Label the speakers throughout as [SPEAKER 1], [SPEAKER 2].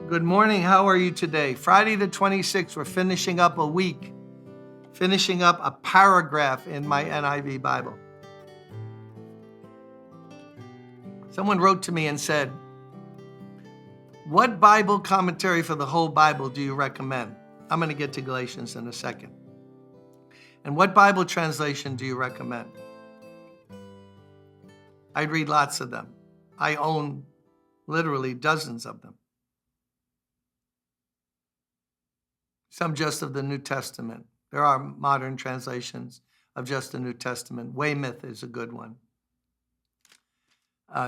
[SPEAKER 1] Good morning. How are you today? Friday the 26th, we're finishing up a week, finishing up a paragraph in my NIV Bible. Someone wrote to me and said, "What Bible commentary for the whole Bible do you recommend?" I'm going to get to Galatians in a second. "And what Bible translation do you recommend?" I read lots of them. I own literally dozens of them. Some just of the New Testament. There are modern translations of just the New Testament. Weymouth is a good one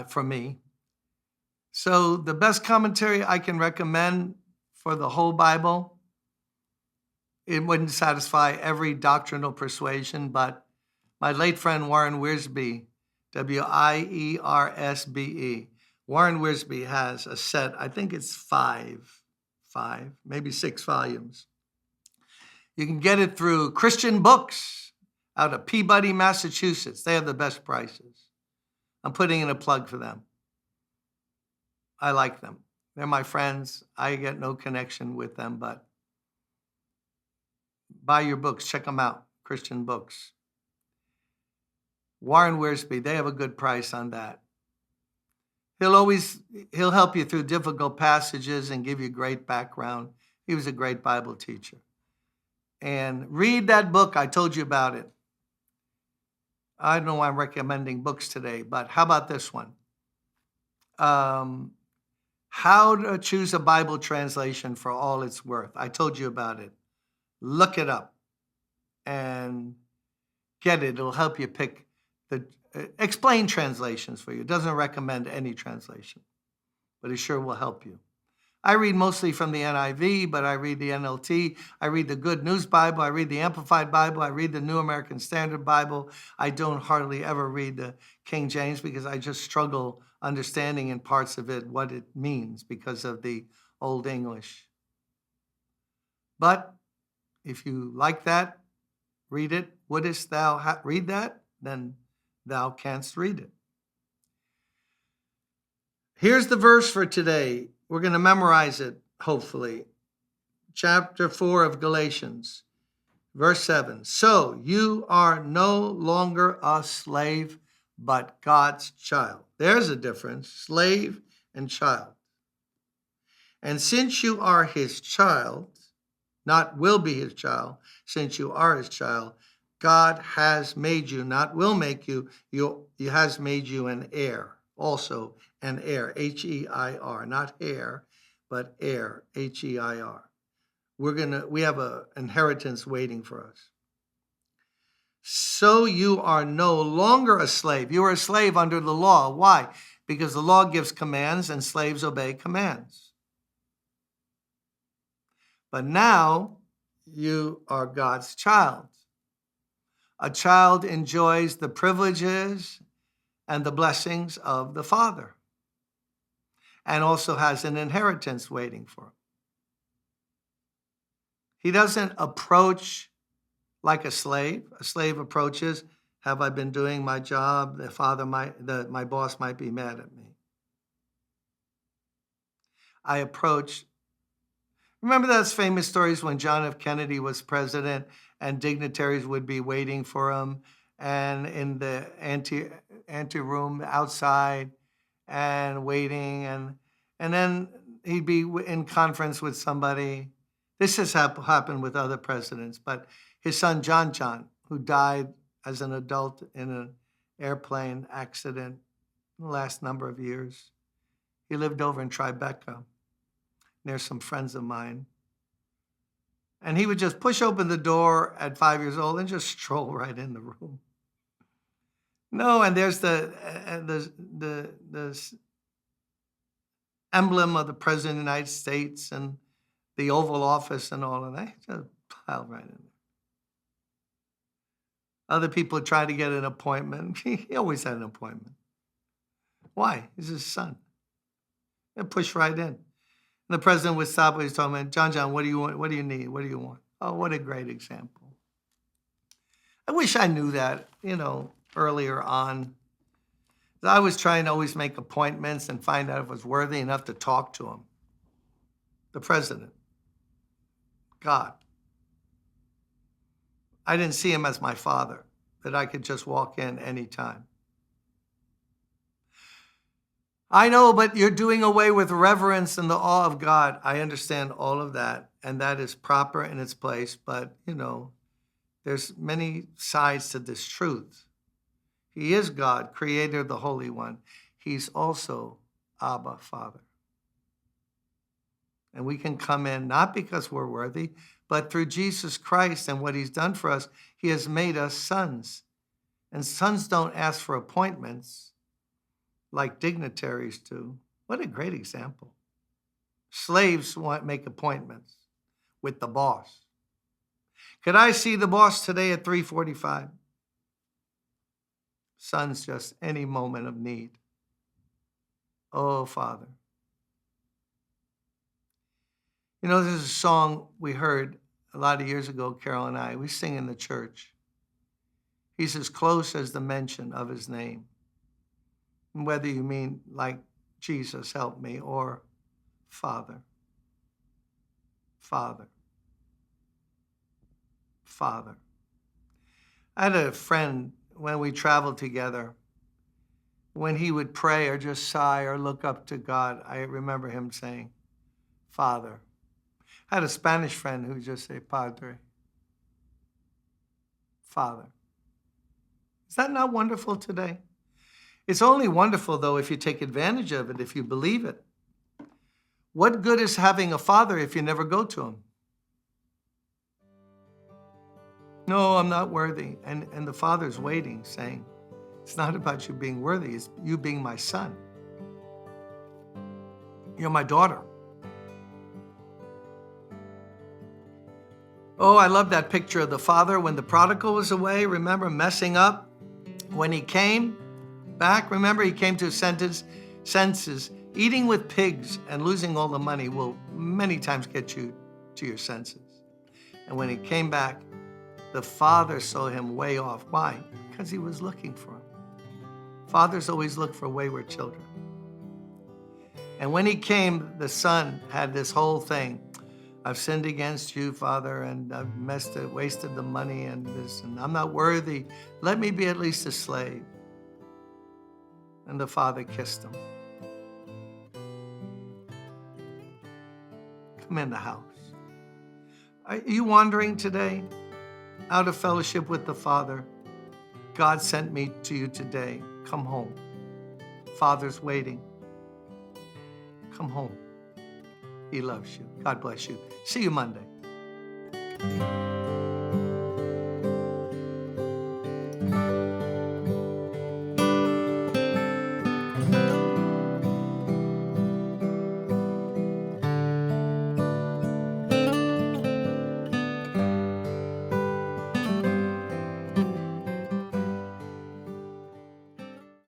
[SPEAKER 1] for me. So the best commentary I can recommend for the whole Bible, it wouldn't satisfy every doctrinal persuasion, but my late friend Warren Wiersbe, Wiersbe, Warren Wiersbe has a set, I think it's five, maybe 6 volumes. You can get it through Christian Books out of Peabody, Massachusetts. They have the best prices. I'm putting in a plug for them. I like them. They're my friends. I get no connection with them, but buy your books. Check them out, Christian Books. Warren Wiersbe, they have a good price on that. He'll help you through difficult passages and give you great background. He was a great Bible teacher. And read that book. I told you about it. I don't know why I'm recommending books today, but how about this one? How to Choose a Bible Translation for All It's Worth. I told you about it. Look it up and get it. It'll help you pick the explain translations for you. It doesn't recommend any translation, but it sure will help you. I read mostly from the NIV, but I read the NLT. I read the Good News Bible. I read the Amplified Bible. I read the New American Standard Bible. I don't hardly ever read the King James because I just struggle understanding in parts of it what it means because of the Old English. But if you like that, read it. Wouldst thou read that? Then thou canst read it. Here's the verse for today. We're going to memorize it, hopefully. Chapter 4 of Galatians, verse 7. So you are no longer a slave, but God's child. There's a difference, slave and child. And since you are his child, not will be his child, since you are his child, God has made you, not will make you, he has made you an heir. Also an heir, H-E-I-R, not heir, but heir, H-E-I-R. We have an inheritance waiting for us. So you are no longer a slave. You are a slave under the law. Why? Because the law gives commands and slaves obey commands. But now you are God's child. A child enjoys the privileges and the blessings of the Father, and also has an inheritance waiting for him. He doesn't approach like a slave. A slave approaches, have I been doing my job? My boss might be mad at me. I approach, remember those famous stories when John F. Kennedy was president and dignitaries would be waiting for him and in the ante-room outside and waiting, and then he'd be in conference with somebody. This has happened with other presidents, but his son John, who died as an adult in an airplane accident in the last number of years, he lived over in Tribeca near some friends of mine. And he would just push open the door at 5 years old and just stroll right in the room. No, and there's the emblem of the President of the United States and the Oval Office and all of that. Just piled right in there. Other people try to get an appointment. He always had an appointment. Why? He's his son. They push right in. And the president would stop and he's talking, John, what do you want? What do you need? What do you want? Oh, what a great example. I wish I knew that, earlier on. I was trying to always make appointments and find out if I was worthy enough to talk to him. The president, God. I didn't see him as my father, that I could just walk in anytime. I know, but you're doing away with reverence and the awe of God. I understand all of that, and that is proper in its place. But, there's many sides to this truth. He is God, creator of the Holy One. He's also Abba, Father. And we can come in not because we're worthy, but through Jesus Christ and what he's done for us, he has made us sons. And sons don't ask for appointments like dignitaries do. What a great example. Slaves make appointments with the boss. Could I see the boss today at 3:45? Sons, just any moment of need. Oh, Father. This is a song we heard a lot of years ago, Carol and I. We sing in the church. He's as close as the mention of his name. Whether you mean like Jesus, help me, or Father, Father, Father. I had a friend when we traveled together, when he would pray or just sigh or look up to God, I remember him saying, Father. I had a Spanish friend who would just say, Padre, Father. Is that not wonderful today? It's only wonderful, though, if you take advantage of it, if you believe it. What good is having a father if you never go to him? No, I'm not worthy. And the father's waiting, saying, it's not about you being worthy. It's you being my son. You're my daughter. Oh, I love that picture of the father when the prodigal was away. Remember, messing up? When he came back, remember, he came to his senses. Eating with pigs and losing all the money will many times get you to your senses. And when he came back, the father saw him way off. Why? Because he was looking for him. Fathers always look for wayward children. And when he came, the son had this whole thing. I've sinned against you, Father, and I've wasted the money and this, and I'm not worthy. Let me be at least a slave. And the father kissed him. Come in the house. Are you wandering today out of fellowship with the Father? God sent me to you today. Come home. Father's waiting. Come home. He loves you. God bless you. See you Monday.